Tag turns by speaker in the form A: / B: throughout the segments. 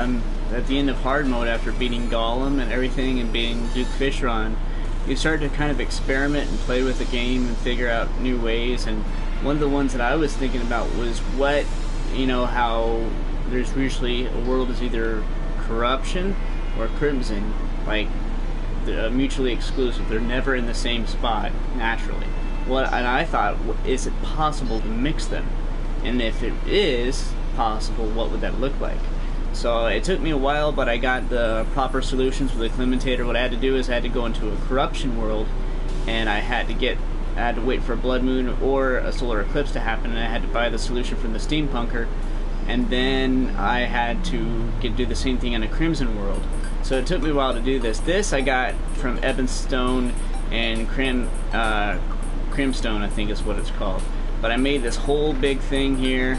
A: on at the end of hard mode after beating Golem and everything and beating Duke Fishron, you start to kind of experiment and play with the game and figure out new ways. And one of the ones that I was thinking about was what, you know, how there's usually a world is either corruption or crimson, like mutually exclusive. They're never in the same spot naturally. And I thought, is it possible to mix them? And if it is possible, what would that look like? So it took me a while, but I got the proper solutions with the Clementator. What I had to do is I had to go into a corruption world, and I had to wait for a blood moon or a solar eclipse to happen, and I had to buy the solution from the steampunker, and then I had to do the same thing in a crimson world. So it took me a while to do this. This I got from Ebonstone and Crimstone, I think is what it's called. But I made this whole big thing here.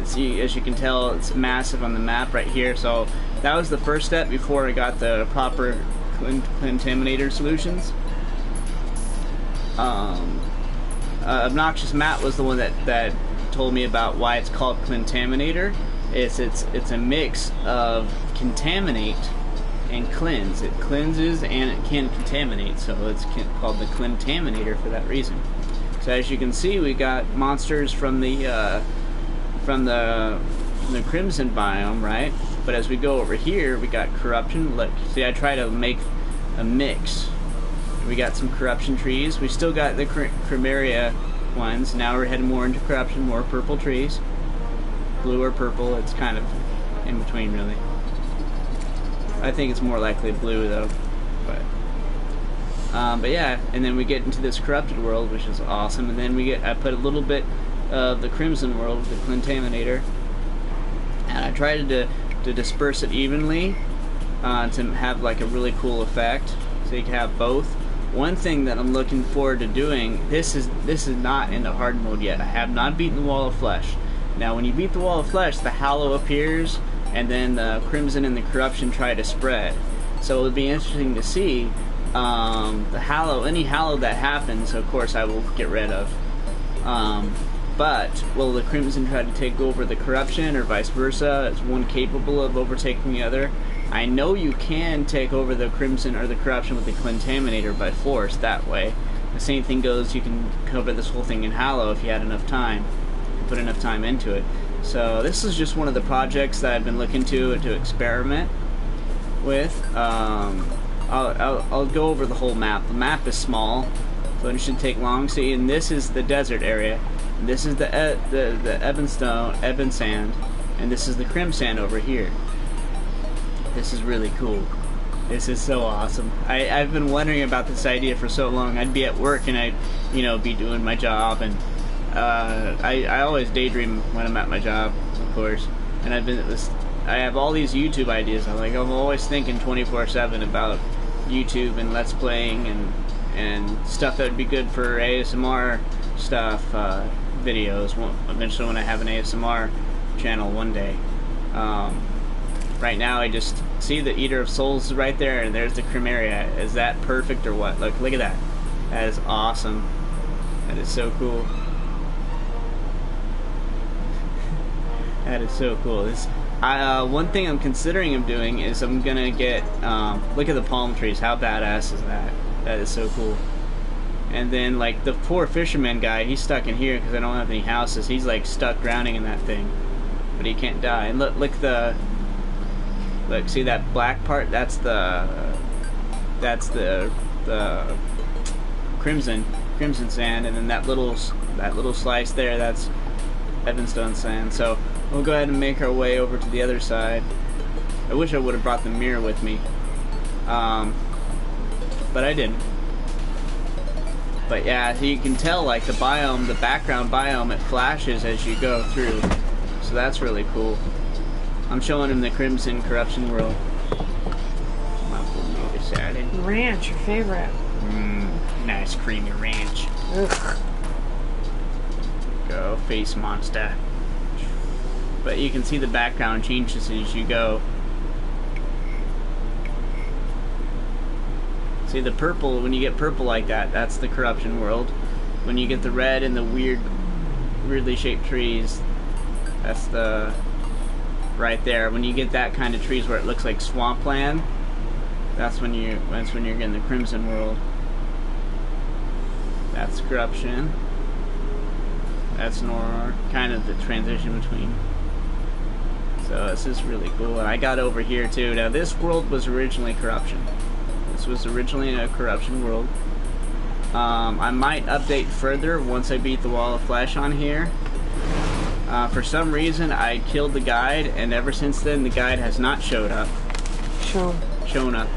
A: See, as you can tell, it's massive on the map right here. So that was the first step before I got the proper contaminator solutions. Obnoxious Matt was the one that told me about why it's called Contaminator. It's a mix of contaminate and cleanse. It cleanses and it can contaminate, so it's called the Contaminator for that reason. So as you can see, we got monsters from the Crimson biome, right? But as we go over here, we got corruption. Look, see, I try to make a mix. We got some corruption trees. We still got the terraria ones. Now we're heading more into corruption, more purple trees. Blue or purple, it's kind of in between, really. I think it's more likely blue, though. But yeah, and then we get into this corrupted world, which is awesome. And then I put a little bit of the crimson world, the Contaminator, and I tried to disperse it evenly to have like a really cool effect, so you can have both. One thing that I'm looking forward to doing, this is not into hard mode yet. I have not beaten the Wall of Flesh. Now when you beat the Wall of Flesh, the Hallow appears, and then the Crimson and the Corruption try to spread. So it would be interesting to see the Hallow, any Hallow that happens, of course I will get rid of. But will the Crimson try to take over the Corruption, or vice versa? Is one capable of overtaking the other? I know you can take over the Crimson or the Corruption with the Contaminator by force that way. The same thing goes, you can cover this whole thing in Hallow if you had enough time, put enough time into it. So this is just one of the projects that I've been looking to experiment with. I'll go over the whole map. The map is small, so it should take long. See, and this is the desert area. This is the Ebon Sand, and this is the Crim Sand over here. This is really cool. This is so awesome. I've been wondering about this idea for so long. I'd be at work and I'd, be doing my job, and I always daydream when I'm at my job, of course. And I have all these YouTube ideas. I'm always thinking 24/7 about YouTube and Let's Playing and stuff that would be good for ASMR stuff, videos. Eventually, when I have an ASMR channel one day. Right now, I just see the Eater of Souls right there, and there's the Terraria. Is that perfect or what? Look at that. That is awesome. That is so cool. That is so cool. One thing I'm considering doing is I'm gonna get, look at the palm trees. How badass is that? That is so cool. And then, like, the poor fisherman guy, he's stuck in here because I don't have any houses. He's, like, stuck drowning in that thing. But he can't die. And look, see that black part? That's the crimson sand, and then that little slice there, that's Ebonstone sand. So we'll go ahead and make our way over to the other side. I wish I would have brought the mirror with me, but I didn't. But yeah, so you can tell, like, the biome, the background biome, it flashes as you go through. So that's really cool. I'm showing him the Crimson Corruption world.
B: Ranch, your favorite.
A: Nice creamy ranch.
B: Ugh.
A: Go, face monster. But you can see the background changes as you go. See the purple, when you get purple like that, that's the Corruption world. When you get the red and the weirdly shaped trees, that's the right there. When you get that kind of trees where it looks like swampland, that's when you're getting the Crimson World. That's corruption. That's kind of the transition between. So this is really cool. And I got over here too. Now this world was originally corruption. This was originally a corruption world. I might update further once I beat the Wall of Flesh on here. For some reason I killed the guide, and ever since then the guide has not showed up. Shown up.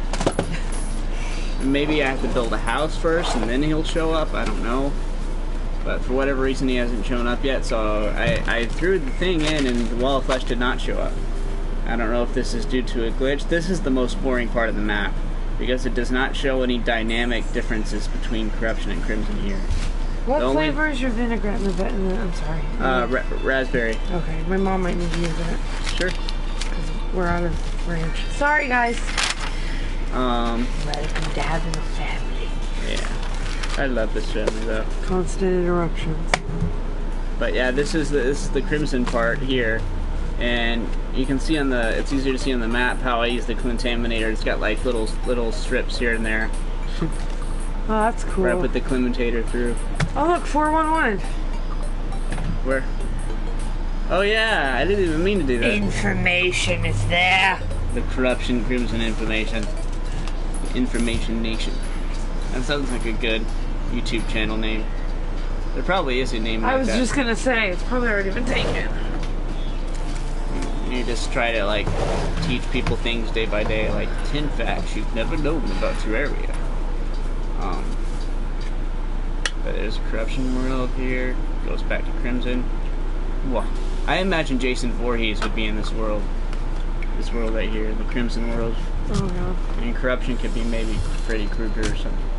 A: Maybe I have to build a house first and then he'll show up, I don't know. But for whatever reason he hasn't shown up yet, so I threw the thing in and the Wall of Flesh did not show up. I don't know if this is due to a glitch. This is the most boring part of the map, because it does not show any dynamic differences between corruption and crimson here.
B: What flavor is your vinaigrette in the I'm sorry.
A: Raspberry.
B: Okay, my mom might need to use it.
A: Sure.
B: Because we're out of ranch. Sorry, guys.
A: Welcome
B: to having a family.
A: Yeah. I love this family, though.
B: Constant interruptions.
A: But yeah, this is the crimson part here. And you can see on the, it's easier to see on the map how I use the Clintaminator. It's got like little strips here and there.
B: Oh, that's cool.
A: Where I put the Climatator through.
B: Oh look, 411.
A: Where? Oh yeah, I didn't even mean to do that.
B: Information is there.
A: The corruption crimson information. Information Nation. That sounds like a good YouTube channel name. There probably is a name like that.
B: I was just gonna say, it's probably already been taken.
A: You just try to like teach people things day by day, like 10 facts you've never known about Terraria. But there's a corruption world here. Goes back to Crimson. Wow. I imagine Jason Voorhees would be in this world. This world right here, the Crimson world.
B: Oh yeah.
A: And corruption could be maybe Freddy Krueger or something.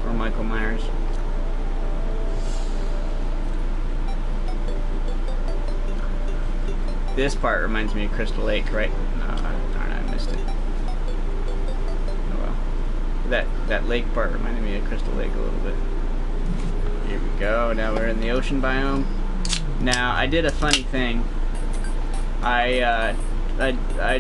A: Or Michael Myers. This part reminds me of Crystal Lake, right? No, darn, I missed it. Oh well. That lake part reminded me of Crystal Lake a little bit. Here we go. Now we're in the ocean biome. Now I did a funny thing. I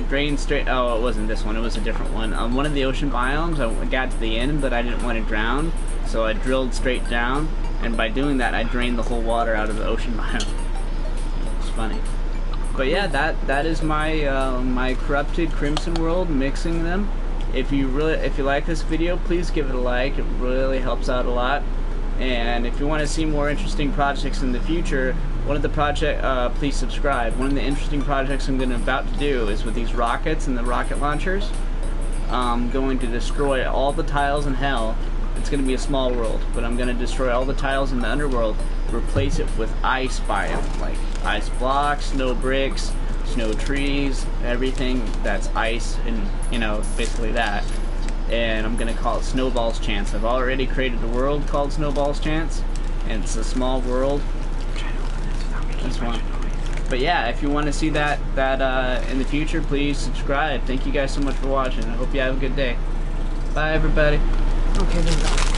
A: drained straight. Oh, it wasn't this one. It was a different one. On one of the ocean biomes, I got to the end, but I didn't want to drown, so I drilled straight down. And by doing that, I drained the whole water out of the ocean biome. It's funny. But yeah, that is my my corrupted Crimson world, mixing them. If you like this video, please give it a like. It really helps out a lot. And if you want to see more interesting projects in the future, please subscribe. One of the interesting projects I'm about to do is with these rockets and the rocket launchers. I'm going to destroy all the tiles in hell. It's going to be a small world, but I'm going to destroy all the tiles in the underworld, replace it with ice biome, like ice blocks, snow bricks, snow trees, everything that's ice, and you know, basically that. And I'm going to call it Snowball's Chance. I've already created a world called Snowball's Chance, and it's a small world. This one. But yeah, if you want to see that in the future, please subscribe. Thank you guys so much for watching. I hope you have a good day. Bye, everybody.
B: Okay, then.